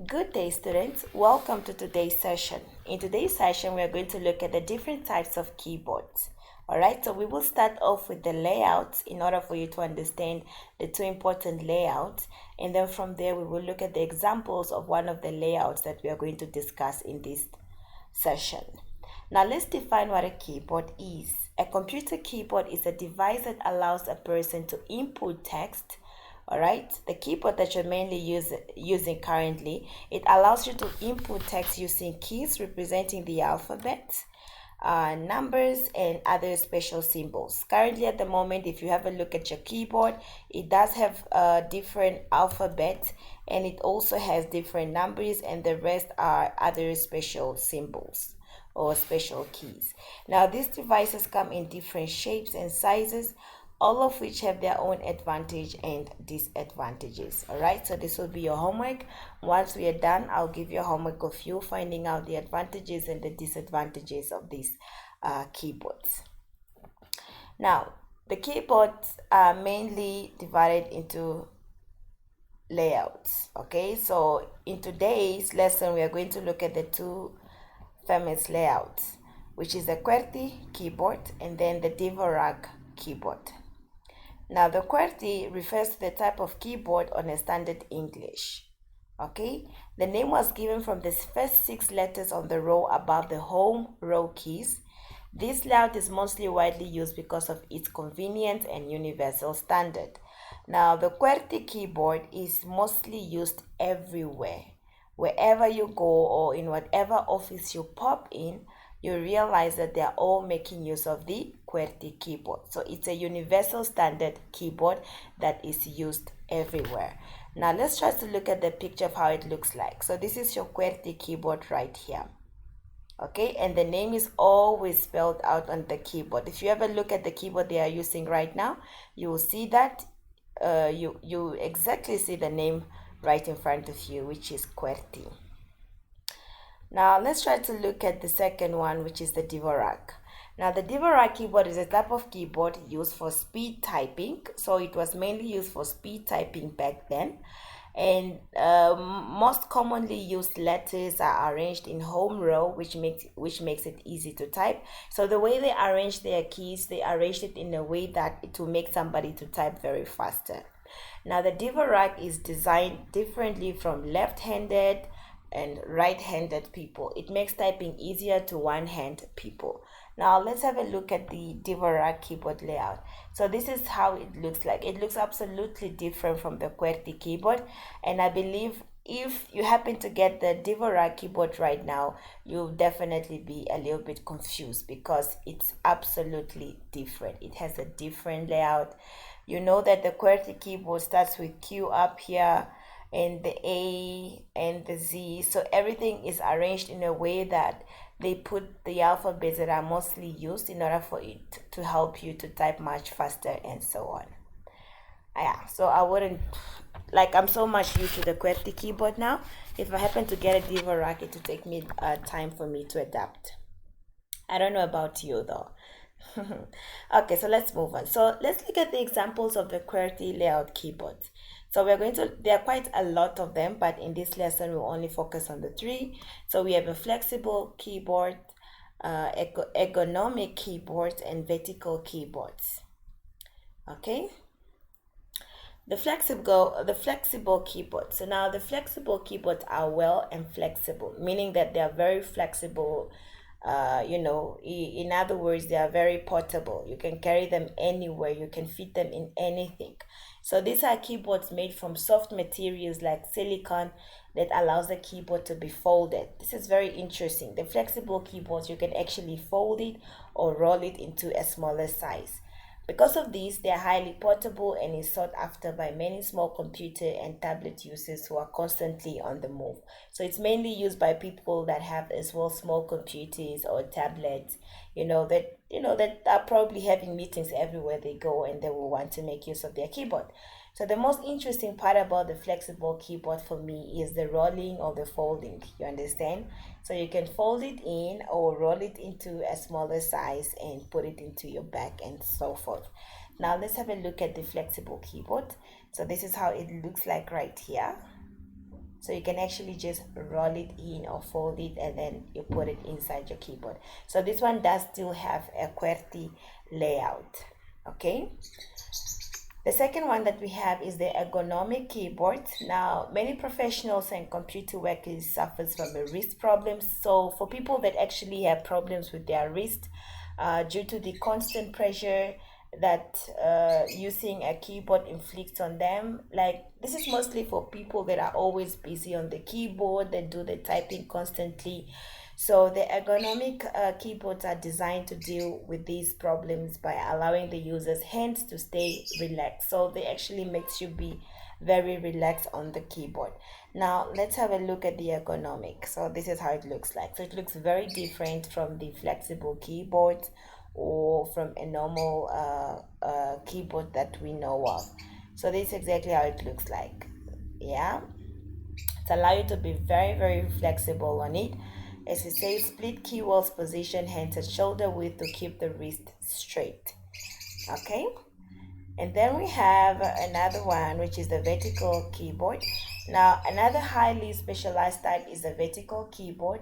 Good day, students. Welcome to today's session. In today's session, we are going to look at the different types of keyboards. All right, so we will start off with the layouts in order for you to understand the two important layouts. And then from there, we will look at the examples of one of the layouts that we are going to discuss in this session. Now, let's define what a keyboard is. A computer keyboard is a device that allows a person to input text. All right, the keyboard that you're mainly using currently, it allows you to input text using keys representing the alphabet, numbers, and other special symbols. Currently, at the moment, if you have a look at your keyboard, it does have different alphabet, and it also has different numbers, and the rest are other special symbols or special keys. Now, these devices come in different shapes and sizes, all of which have their own advantage and disadvantages. All right, so this will be your homework. Once we are done, I'll give you a homework of you finding out the advantages and the disadvantages of these keyboards. Now, the keyboards are mainly divided into layouts. Okay, so in today's lesson, we are going to look at the two famous layouts, which is the QWERTY keyboard and then the Dvorak keyboard. Now, the QWERTY refers to the type of keyboard on a standard English. Okay, the name was given from the first 6 letters on the row above the home row keys. This layout is mostly widely used because of its convenience and universal standard. Now, the QWERTY keyboard is mostly used everywhere. Wherever you go or in whatever office you pop in, you realize that they are all making use of the QWERTY keyboard. So it's a universal standard keyboard that is used everywhere. Now let's try to look at the picture of how it looks like. So this is your QWERTY keyboard right here. Okay, and the name is always spelled out on the keyboard. If you ever look at the keyboard they are using right now, you will see that you exactly see the name right in front of you, which is QWERTY. Now let's try to look at the second one, which is the Dvorak. Now the Dvorak keyboard is a type of keyboard used for speed typing. So it was mainly used for speed typing back then. And most commonly used letters are arranged in home row, which makes it easy to type. So the way they arrange their keys, they arranged it in a way that it will make somebody to type very faster. Now the Dvorak is designed differently from left-handed and right-handed people. It makes typing easier to one-hand people. Now let's have a look at the Dvorak keyboard layout. So this is how it looks like. It looks absolutely different from the QWERTY keyboard, and I believe if you happen to get the Dvorak keyboard right now, you'll definitely be a little bit confused because it's absolutely different. It has a different layout. You know that the QWERTY keyboard starts with Q up here and the A and the Z. So everything is arranged in a way that they put the alphabets that are mostly used in order for it to help you to type much faster and so on. Yeah, so I wouldn't, like, I'm so much used to the QWERTY keyboard now. If I happen to get a Dvorak, it will take me time for me to adapt. I don't know about you though. Okay, so let's move on. So let's look at the examples of the QWERTY layout keyboards. So there are quite a lot of them, but in this lesson we'll only focus on the 3. So we have a flexible keyboard, ergonomic keyboards, and vertical keyboards. Okay. The flexible keyboard. So now the flexible keyboards are well and flexible, meaning that they are very flexible. In other words, they are very portable. You can carry them anywhere. You can fit them in anything. So these are keyboards made from soft materials like silicone that allows the keyboard to be folded. This is very interesting. The flexible keyboards, you can actually fold it or roll it into a smaller size. Because of this, they are highly portable and is sought after by many small computer and tablet users who are constantly on the move. So it's mainly used by people that have as well small computers or tablets, that are probably having meetings everywhere they go and they will want to make use of their keyboard. So the most interesting part about the flexible keyboard for me is the rolling or the folding. You understand? So you can fold it in or roll it into a smaller size and put it into your bag and so forth. Now let's have a look at the flexible keyboard. So this is how it looks like right here. So you can actually just roll it in or fold it and then you put it inside your keyboard. So this one does still have a QWERTY layout. Okay. The second one that we have is the ergonomic keyboard. Now, many professionals and computer workers suffers from a wrist problem. So for people that actually have problems with their wrist due to the constant pressure that using a keyboard inflicts on them, like this is mostly for people that are always busy on the keyboard, that do the typing constantly. So the ergonomic keyboards are designed to deal with these problems by allowing the user's hands to stay relaxed. So they actually makes you be very relaxed on the keyboard. Now let's have a look at the ergonomic. So this is how it looks like. So it looks very different from the flexible keyboard or from a normal keyboard that we know of. So this is exactly how it looks like. Yeah, it allows you to be very flexible on it. As it says, split keywords position hands at shoulder width to keep the wrist straight. Okay, and then we have another one, which is the vertical keyboard. Now another highly specialized type is the vertical keyboard.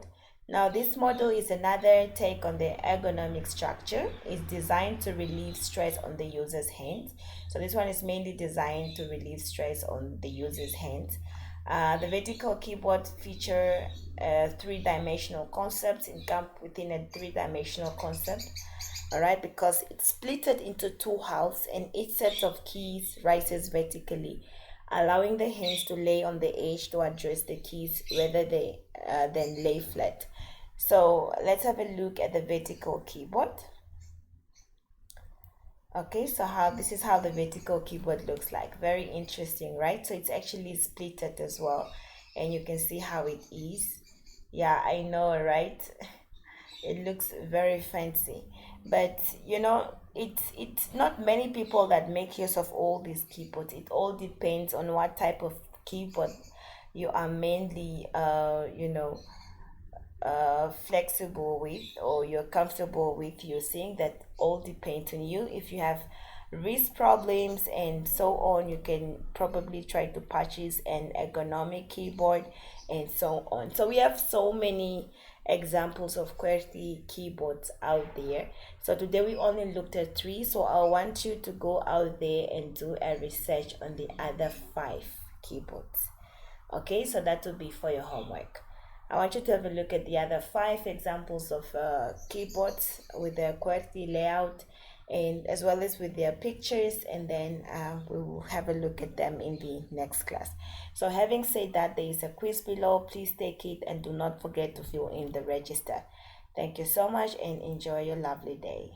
Now this model is another take on the ergonomic structure. It's designed to relieve stress on the user's hands. So this one is mainly designed to relieve stress on the user's hands. The vertical keyboard feature three-dimensional concepts within a three-dimensional concept. All right, because it's split into two halves and each set of keys rises vertically, allowing the hands to lay on the edge to address the keys rather than lay flat. So let's have a look at the vertical keyboard. Okay, so this is how the vertical keyboard looks like. Very interesting, right? So it's actually splitted as well, and you can see how it is. Yeah, I know, right? It looks very fancy, but you know, it's not many people that make use of all these keyboards. It all depends on what type of keyboard you are mainly flexible with or you're comfortable with using. That all depends on you. If you have wrist problems and so on, you can probably try to purchase an ergonomic keyboard and so on. So we have so many examples of QWERTY keyboards out there. So today we only looked at 3, so I want you to go out there and do a research on the other 5 keyboards. Okay, so that will be for your homework. I want you to have a look at the other 5 examples of keyboards with their QWERTY layout and as well as with their pictures, and then we will have a look at them in the next class. So having said that, there is a quiz below. Please take it and do not forget to fill in the register. Thank you so much and enjoy your lovely day.